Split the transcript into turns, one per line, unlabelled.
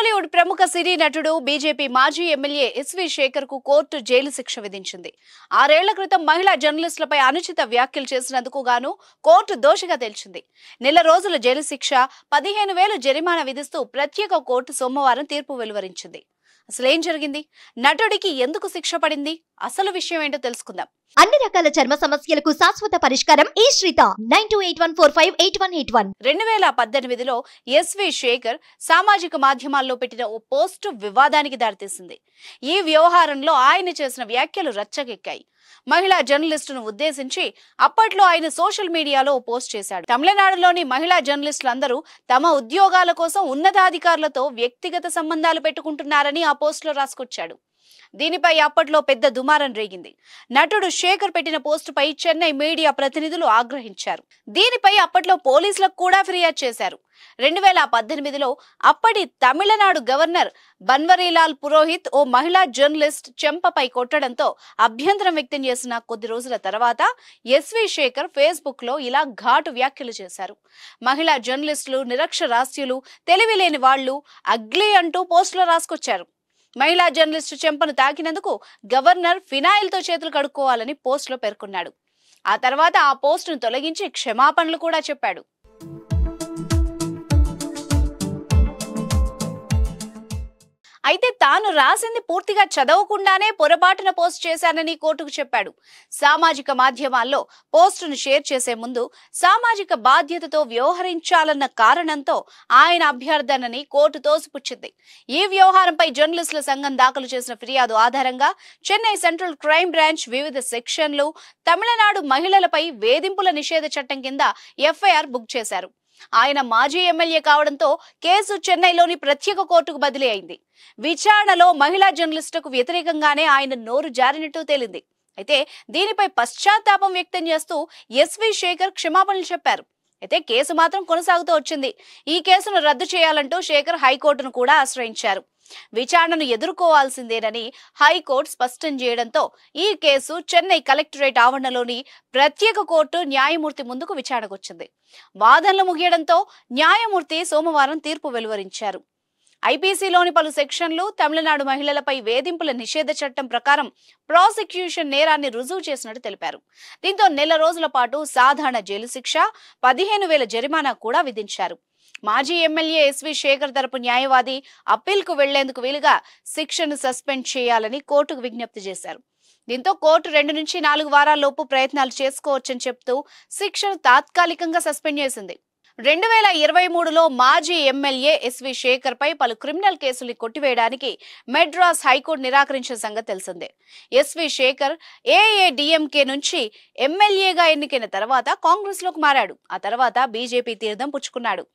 టాలీవుడ్ ప్రముఖ సినీ నటుడు బీజేపీ మాజీ ఎమ్మెల్యే ఎస్వి శేఖర్ కు కోర్టు జైలు శిక్ష విధించింది. 6 ఏళ్ల క్రితం మహిళా జర్నలిస్టులపై అనుచిత వ్యాఖ్యలు చేసినందుకు గాను కోర్టు దోషిగా తేల్చింది. నెల రోజుల జైలు శిక్ష, 15,000 జరిమానా విధిస్తూ ప్రత్యేక కోర్టు సోమవారం తీర్పు వెలువరించింది. అసలేం జరిగింది? నటుడికి ఎందుకు శిక్ష పడింది? అసలు విషయం ఏంటో తెలుసుకుందాం.
అన్ని రకాల చర్మ సమస్యలకు శాశ్వత పరిష్కారం ఈ శ్రీత 9281458181.
2018లో ఎస్వి శేఖర్ సామాజిక మాధ్యమాల్లో పెట్టిన ఓ పోస్టు వివాదానికి దారితీసింది. ఈ వ్యవహారంలో ఆయన చేసిన వ్యాఖ్యలు రచ్చకెక్కాయి. మహిళా జర్నలిస్టును ఉద్దేశించి అప్పట్లో ఆయన సోషల్ మీడియాలో ఓ పోస్ట్ చేశాడు. తమిళనాడులోని మహిళా జర్నలిస్టులందరూ తమ ఉద్యోగాల కోసం ఉన్నతాధికారులతో వ్యక్తిగత సంబంధాలు పెట్టుకుంటున్నారని ఆ పోస్టులో రాసుకొచ్చాడు. దీనిపై అప్పట్లో పెద్ద దుమారం రేగింది. నటుడు శేఖర్ పెట్టిన పోస్టుపై చెన్నై మీడియా ప్రతినిధులు ఆగ్రహించారు. దీనిపై అప్పట్లో పోలీసులకు కూడా ఫిర్యాదు చేశారు. 2018లో అప్పటి తమిళనాడు గవర్నర్ బన్వరీలాల్ పురోహిత్ ఓ మహిళా జర్నలిస్ట్ చెంపపై కొట్టడంతో అభ్యంతరం వ్యక్తం చేసిన కొద్ది రోజుల తర్వాత ఎస్వి శేఖర్ ఫేస్బుక్ లో ఇలా ఘాటు వ్యాఖ్యలు చేశారు. మహిళా జర్నలిస్టులు నిరక్షరాస్యులు, తెలివిలేని వాళ్లు, అగ్లీ అంటూ పోస్టులో రాసుకొచ్చారు. మహిళా జర్నలిస్టు చెంపను తాకినందుకు గవర్నర్ ఫినాయిల్తో చేతులు కడుక్కోవాలని పోస్టులో పేర్కొన్నాడు. ఆ తర్వాత ఆ పోస్టును తొలగించి క్షమాపణలు కూడా చెప్పాడు. అయితే తాను రాసింది పూర్తిగా చదవకుండానే పొరపాటున పోస్ట్ చేశానని కోర్టుకు చెప్పాడు. సామాజిక మాధ్యమాల్లో పోస్టును షేర్ చేసే ముందు సామాజిక బాధ్యతతో వ్యవహరించాలన్న కారణంతో ఆయన అభ్యర్థనని కోర్టు తోసిపుచ్చింది. ఈ వ్యవహారంపై జర్నలిస్టుల సంఘం దాఖలు చేసిన ఫిర్యాదు ఆధారంగా చెన్నై సెంట్రల్ క్రైమ్ బ్రాంచ్ వివిధ సెక్షన్లు, తమిళనాడు మహిళలపై వేధింపుల నిషేధ చట్టం కింద ఎఫ్ఐఆర్ బుక్ చేశారు. ఆయన మాజీ ఎమ్మెల్యే కావడంతో కేసు చెన్నైలోని ప్రత్యేక కోర్టుకు బదిలీ అయింది. విచారణలో మహిళా జర్నలిస్టులకు వ్యతిరేకంగానే ఆయన నోరు జారినట్టు తేలింది. అయితే దీనిపై పశ్చాత్తాపం వ్యక్తం చేస్తూ ఎస్వి శేఖర్ క్షమాపణలు చెప్పారు. అయితే కేసు మాత్రం కొనసాగుతూ వచ్చింది. ఈ కేసును రద్దు చేయాలంటూ శేఖర్ హైకోర్టును కూడా ఆశ్రయించారు. విచారణను ఎదుర్కోవాల్సిందేనని హైకోర్టు స్పష్టం చేయడంతో ఈ కేసు చెన్నై కలెక్టరేట్ ఆవరణలోని ప్రత్యేక కోర్టు న్యాయమూర్తి ముందుకు విచారణకొచ్చింది. వాదనలు ముగియడంతో న్యాయమూర్తి సోమవారం తీర్పు వెలువరించారు. ఐపీసీలోని పలు సెక్షన్లు, తమిళనాడు మహిళలపై వేధింపుల నిషేధ చట్టం ప్రకారం ప్రాసిక్యూషన్ నేరాన్ని రుజువు చేసినట్టు తెలిపారు. దీంతో నెల రోజుల పాటు సాధారణ జైలు శిక్ష, 15,000 జరిమానా కూడా విధించారు. మాజీ ఎమ్మెల్యే ఎస్వి శేఖర్ తరపు న్యాయవాది అప్పీల్కు వెళ్లేందుకు వీలుగా శిక్షను సస్పెండ్ చేయాలని కోర్టుకు విజ్ఞప్తి చేశారు. దీంతో కోర్టు 2 నుంచి 4 వారాల్లోపు ప్రయత్నాలు చేసుకోవచ్చని చెప్తూ శిక్షను తాత్కాలికంగా సస్పెండ్ చేసింది. 2023లో మాజీ ఎమ్మెల్యే ఎస్వి శేఖర్ పై పలు క్రిమినల్ కేసులు కొట్టివేయడానికి మెడ్రాస్ హైకోర్టు నిరాకరించిన సంగతి తెలిసిందే. ఎస్వి శేఖర్ ఏఐఏడీఎంకే నుంచి ఎమ్మెల్యేగా ఎన్నికైన తర్వాత కాంగ్రెస్ లోకి మారాడు. ఆ తర్వాత బీజేపీ తీర్థం పుచ్చుకున్నాడు.